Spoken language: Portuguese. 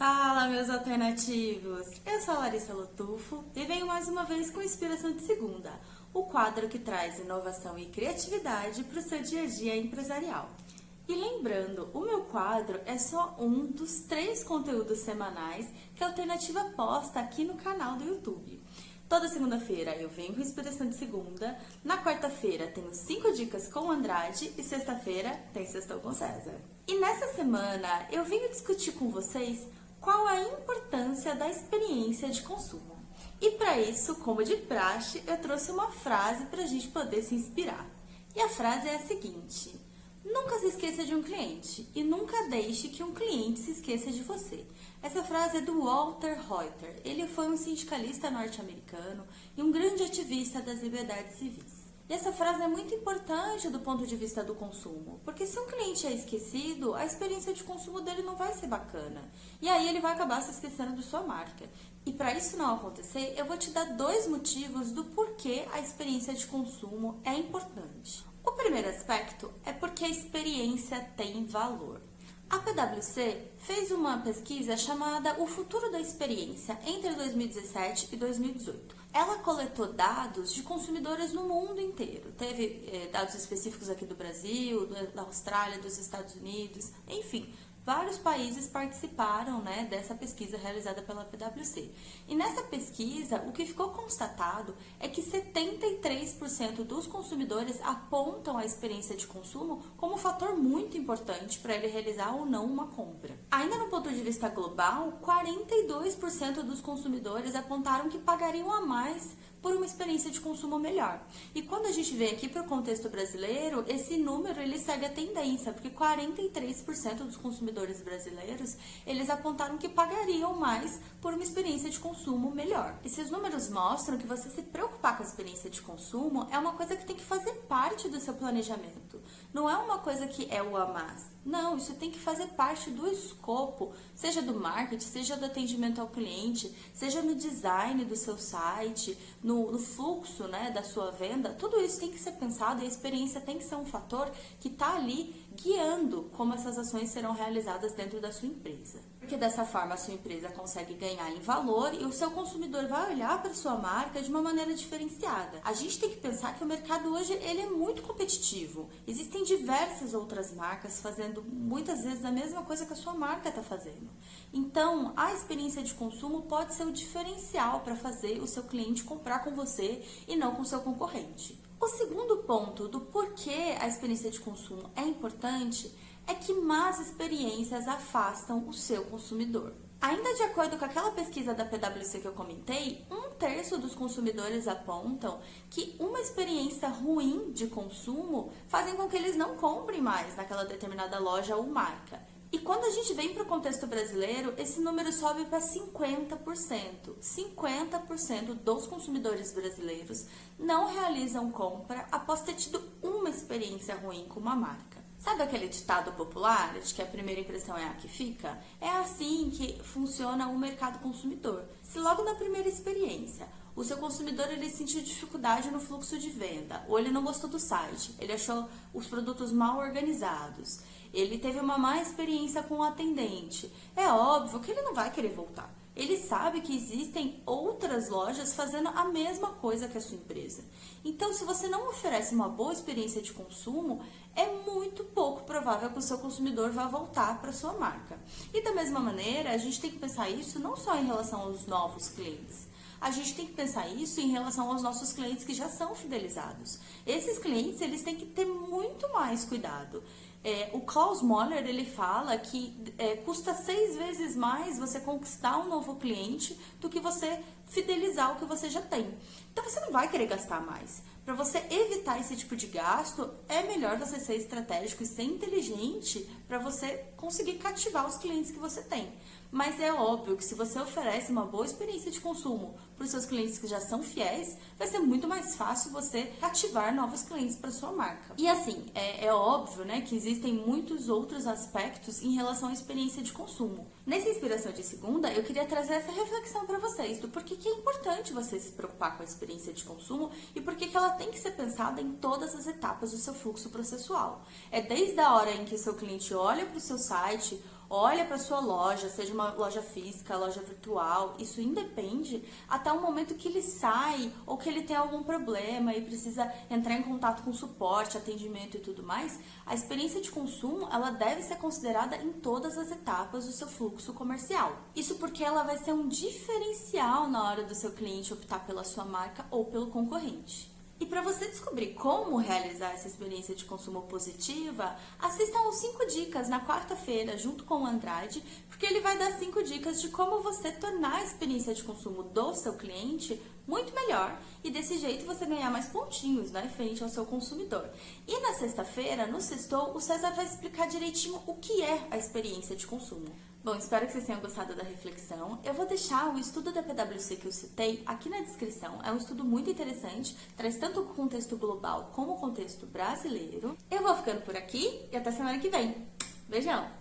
Fala, meus alternativos! Eu sou a Larissa Lotufo e venho mais uma vez com Inspiração de Segunda, o quadro que traz inovação e criatividade para o seu dia a dia empresarial. E lembrando, o meu quadro é só um dos 3 conteúdos semanais que a Alternativa posta aqui no canal do YouTube. Toda segunda-feira eu venho com Inspiração de Segunda, na quarta-feira tenho 5 dicas com Andrade e sexta-feira tem Sextou com César. E nessa semana eu venho discutir com vocês qual a importância da experiência de consumo. E para isso, como de praxe, eu trouxe uma frase para a gente poder se inspirar. E a frase é a seguinte: nunca se esqueça de um cliente e nunca deixe que um cliente se esqueça de você. Essa frase é do Walter Reuter. Ele foi um sindicalista norte-americano e um grande ativista das liberdades civis. E essa frase é muito importante do ponto de vista do consumo, porque se um cliente é esquecido, a experiência de consumo dele não vai ser bacana. E aí ele vai acabar se esquecendo de sua marca. E para isso não acontecer, eu vou te dar 2 motivos do porquê a experiência de consumo é importante. O primeiro aspecto é porque a experiência tem valor. A PwC fez uma pesquisa chamada O Futuro da Experiência entre 2017 e 2018. Ela coletou dados de consumidores no mundo inteiro. Teve dados específicos aqui do Brasil, da Austrália, dos Estados Unidos, enfim. Vários países participaram dessa pesquisa realizada pela PwC. E nessa pesquisa, o que ficou constatado é que 73% dos consumidores apontam a experiência de consumo como um fator muito importante para ele realizar ou não uma compra. Ainda no ponto de vista global, 42% dos consumidores apontaram que pagariam a mais por uma experiência de consumo melhor. E quando a gente vem aqui para o contexto brasileiro, esse número ele segue a tendência, porque 43% dos consumidores brasileiros, eles apontaram que pagariam mais por uma experiência de consumo melhor. Esses números mostram que você se preocupar com a experiência de consumo é uma coisa que tem que fazer parte do seu planejamento. Não é uma coisa que é o a mais. Não, isso tem que fazer parte do escopo, seja do marketing, seja do atendimento ao cliente, seja no design do seu site, no fluxo da sua venda. Tudo isso tem que ser pensado e a experiência tem que ser um fator que está ali guiando como essas ações serão realizadas dentro da sua empresa. Porque dessa forma a sua empresa consegue ganhar em valor e o seu consumidor vai olhar para a sua marca de uma maneira diferenciada. A gente tem que pensar que o mercado hoje ele é muito competitivo. Existem diversas outras marcas fazendo muitas vezes a mesma coisa que a sua marca está fazendo. Então, a experiência de consumo pode ser o diferencial para fazer o seu cliente comprar com você e não com o seu concorrente. O segundo ponto do porquê a experiência de consumo é importante é que más experiências afastam o seu consumidor. Ainda de acordo com aquela pesquisa da PwC que eu comentei, 1/3 dos consumidores apontam que uma experiência ruim de consumo fazem com que eles não comprem mais naquela determinada loja ou marca. E quando a gente vem para o contexto brasileiro, esse número sobe para 50%. 50% dos consumidores brasileiros não realizam compra após ter tido uma experiência ruim com uma marca. Sabe aquele ditado popular de que a primeira impressão é a que fica? É assim que funciona o mercado consumidor. Se logo na primeira experiência o seu consumidor ele sentiu dificuldade no fluxo de venda, ou ele não gostou do site, ele achou os produtos mal organizados, ele teve uma má experiência com o atendente, é óbvio que ele não vai querer voltar. Ele sabe que existem outras lojas fazendo a mesma coisa que a sua empresa. Então, se você não oferece uma boa experiência de consumo, é muito pouco provável que o seu consumidor vá voltar para a sua marca. E da mesma maneira, a gente tem que pensar isso não só em relação aos novos clientes. A gente tem que pensar isso em relação aos nossos clientes que já são fidelizados. Esses clientes, eles têm que ter muito mais cuidado. O Klaus Moller, ele fala que custa 6 vezes mais você conquistar um novo cliente do que você fidelizar o que você já tem. Então, você não vai querer gastar mais. Para você evitar esse tipo de gasto, é melhor você ser estratégico e ser inteligente para você conseguir cativar os clientes que você tem. Mas é óbvio que se você oferece uma boa experiência de consumo para os seus clientes que já são fiéis, vai ser muito mais fácil você cativar novos clientes para sua marca. E assim, é óbvio que existem muitos outros aspectos em relação à experiência de consumo. Nessa Inspiração de Segunda, eu queria trazer essa reflexão para vocês do porquê que é importante você se preocupar com a experiência de consumo e porquê que ela tem que ser pensada em todas as etapas do seu fluxo processual. É desde a hora em que o seu cliente olha para o seu site olha para sua loja, seja uma loja física, loja virtual, isso independe até o momento que ele sai ou que ele tem algum problema e precisa entrar em contato com suporte, atendimento e tudo mais, a experiência de consumo ela deve ser considerada em todas as etapas do seu fluxo comercial. Isso porque ela vai ser um diferencial na hora do seu cliente optar pela sua marca ou pelo concorrente. E para você descobrir como realizar essa experiência de consumo positiva, assista aos 5 dicas na quarta-feira junto com o Andrade, porque ele vai dar 5 dicas de como você tornar a experiência de consumo do seu cliente muito melhor e desse jeito você ganhar mais pontinhos, né, frente ao seu consumidor. E na sexta-feira, no Sextou, o César vai explicar direitinho o que é a experiência de consumo. Bom, espero que vocês tenham gostado da reflexão. Eu vou deixar o estudo da PwC que eu citei aqui na descrição. É um estudo muito interessante, traz tanto o contexto global como o contexto brasileiro. Eu vou ficando por aqui e até semana que vem. Beijão!